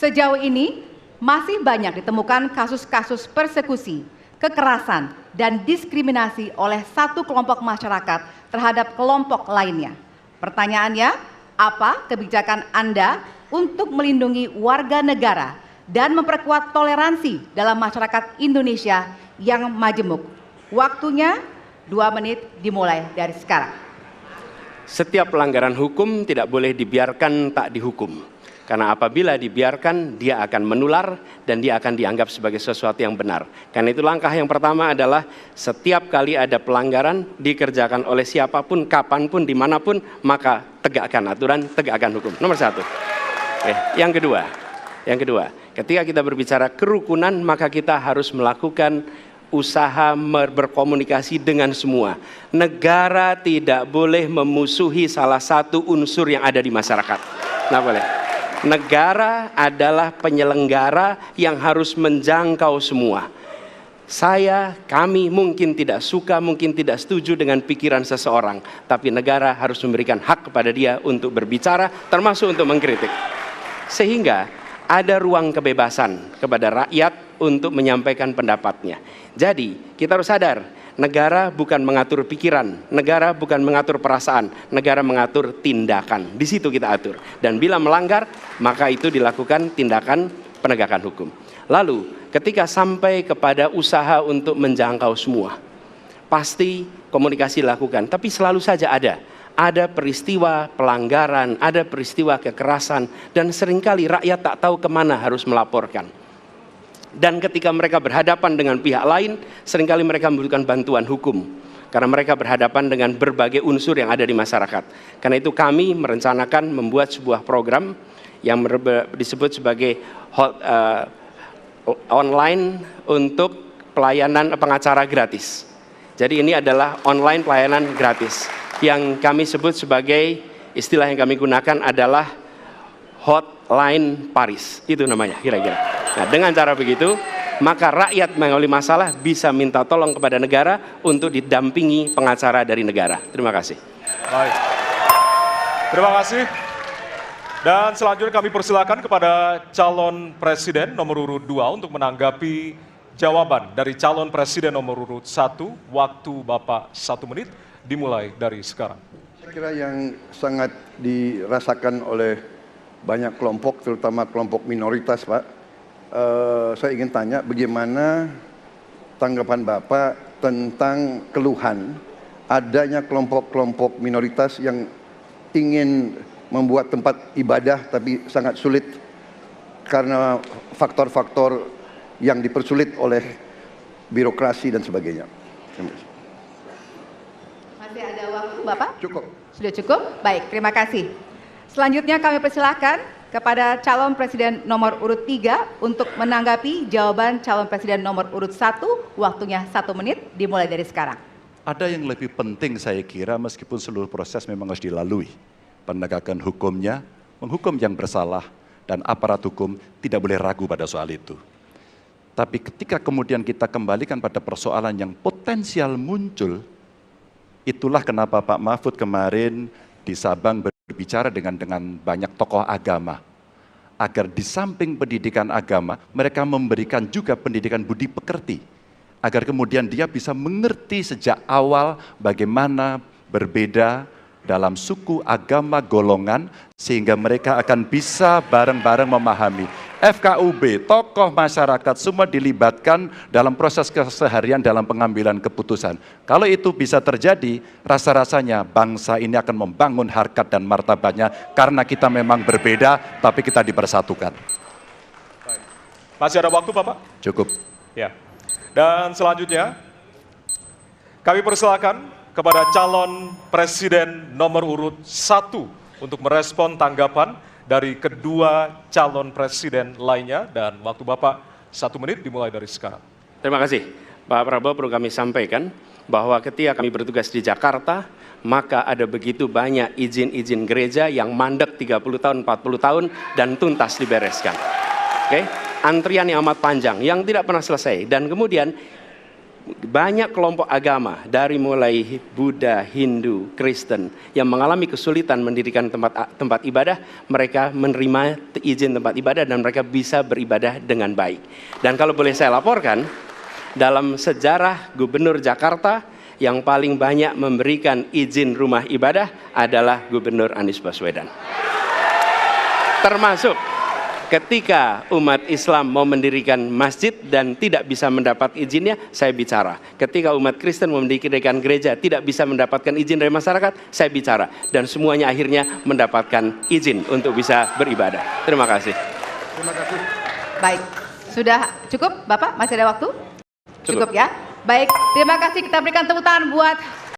Sejauh ini masih banyak ditemukan kasus-kasus persekusi, kekerasan, dan diskriminasi oleh satu kelompok masyarakat terhadap kelompok lainnya. Pertanyaannya, apa kebijakan Anda untuk melindungi warga negara dan memperkuat toleransi dalam masyarakat Indonesia yang majemuk? Waktunya 2 menit dimulai dari sekarang. Setiap pelanggaran hukum tidak boleh dibiarkan tak dihukum. Karena apabila dibiarkan, dia akan menular dan dia akan dianggap sebagai sesuatu yang benar. Karena itu langkah yang pertama adalah setiap kali ada pelanggaran dikerjakan oleh siapapun, kapanpun, dimanapun, maka tegakkan aturan, tegakkan hukum. Nomor 1. Yang kedua, ketika kita berbicara kerukunan, maka kita harus melakukan usaha berkomunikasi dengan semua. Negara tidak boleh memusuhi salah satu unsur yang ada di masyarakat. Nggak boleh. Negara adalah penyelenggara yang harus menjangkau semua. Kami mungkin tidak suka, mungkin tidak setuju dengan pikiran seseorang, tapi negara harus memberikan hak kepada dia untuk berbicara, termasuk untuk mengkritik. Sehingga ada ruang kebebasan kepada rakyat untuk menyampaikan pendapatnya. Jadi kita harus sadar, negara bukan mengatur pikiran, negara bukan mengatur perasaan, negara mengatur tindakan. Di situ kita atur. Dan bila melanggar, maka itu dilakukan tindakan penegakan hukum. Lalu ketika sampai kepada usaha untuk menjangkau semua, pasti komunikasi dilakukan. Tapi selalu saja ada peristiwa pelanggaran, ada peristiwa kekerasan, dan seringkali rakyat tak tahu kemana harus melaporkan. Dan ketika mereka berhadapan dengan pihak lain, seringkali mereka membutuhkan bantuan hukum. Karena mereka berhadapan dengan berbagai unsur yang ada di masyarakat. Karena itu kami merencanakan membuat sebuah program yang disebut sebagai online untuk pelayanan pengacara gratis. Jadi ini adalah online pelayanan gratis. Yang kami sebut sebagai, istilah yang kami gunakan adalah Hotline Paris. Itu namanya kira-kira. Nah, dengan cara begitu, maka rakyat mengalami masalah bisa minta tolong kepada negara untuk didampingi pengacara dari negara. Terima kasih. Baik. Terima kasih. Dan selanjutnya kami persilakan kepada calon presiden nomor urut 2 untuk menanggapi jawaban dari calon presiden nomor urut 1. Waktu Bapak 1 menit dimulai dari sekarang. Saya kira yang sangat dirasakan oleh banyak kelompok, terutama kelompok minoritas, Pak. Saya ingin tanya bagaimana tanggapan Bapak tentang keluhan adanya kelompok-kelompok minoritas yang ingin membuat tempat ibadah tapi sangat sulit karena faktor-faktor yang dipersulit oleh birokrasi dan sebagainya. Masih ada waktu, Bapak? Cukup. Sudah cukup? Baik, terima kasih. Selanjutnya kami persilakan kepada calon presiden nomor urut 3 untuk menanggapi jawaban calon presiden nomor urut 1. Waktunya 1 menit dimulai dari sekarang. Ada yang lebih penting saya kira, meskipun seluruh proses memang harus dilalui. Penegakan hukumnya, menghukum yang bersalah, dan aparat hukum tidak boleh ragu pada soal itu. Tapi ketika kemudian kita kembalikan pada persoalan yang potensial muncul, itulah kenapa Pak Mahfud kemarin di Sabang berbicara dengan banyak tokoh agama, agar di samping pendidikan agama, mereka memberikan juga pendidikan budi pekerti, agar kemudian dia bisa mengerti sejak awal bagaimana berbeda dalam suku, agama, golongan, sehingga mereka akan bisa bareng-bareng memahami. FKUB, tokoh masyarakat semua dilibatkan dalam proses keseharian dalam pengambilan keputusan. Kalau itu bisa terjadi, rasa-rasanya bangsa ini akan membangun harkat dan martabatnya karena kita memang berbeda, tapi kita dipersatukan. Baik. Masih ada waktu, Bapak? Cukup. Ya. Dan selanjutnya, kami persilakan kepada calon presiden nomor urut 1 untuk merespon tanggapan dari kedua calon presiden lainnya, dan waktu Bapak 1 menit dimulai dari sekarang. Terima kasih. Pak Prabowo, perlu kami sampaikan bahwa ketika kami bertugas di Jakarta, maka ada begitu banyak izin-izin gereja yang mandek 30 tahun, 40 tahun, dan tuntas dibereskan. Oke? Antrian yang amat panjang, yang tidak pernah selesai. Dan kemudian banyak kelompok agama dari mulai Buddha, Hindu, Kristen yang mengalami kesulitan mendirikan tempat ibadah, mereka menerima izin tempat ibadah dan mereka bisa beribadah dengan baik. Dan kalau boleh saya laporkan, dalam sejarah Gubernur Jakarta yang paling banyak memberikan izin rumah ibadah adalah Gubernur Anies Baswedan. Termasuk ketika umat Islam mau mendirikan masjid dan tidak bisa mendapat izinnya, saya bicara. Ketika umat Kristen mau mendirikan gereja tidak bisa mendapatkan izin dari masyarakat, saya bicara. Dan semuanya akhirnya mendapatkan izin untuk bisa beribadah. Terima kasih. Terima kasih. Baik, sudah cukup Bapak? Masih ada waktu? Cukup Ya. Baik, terima kasih, kita berikan tepuk tangan buat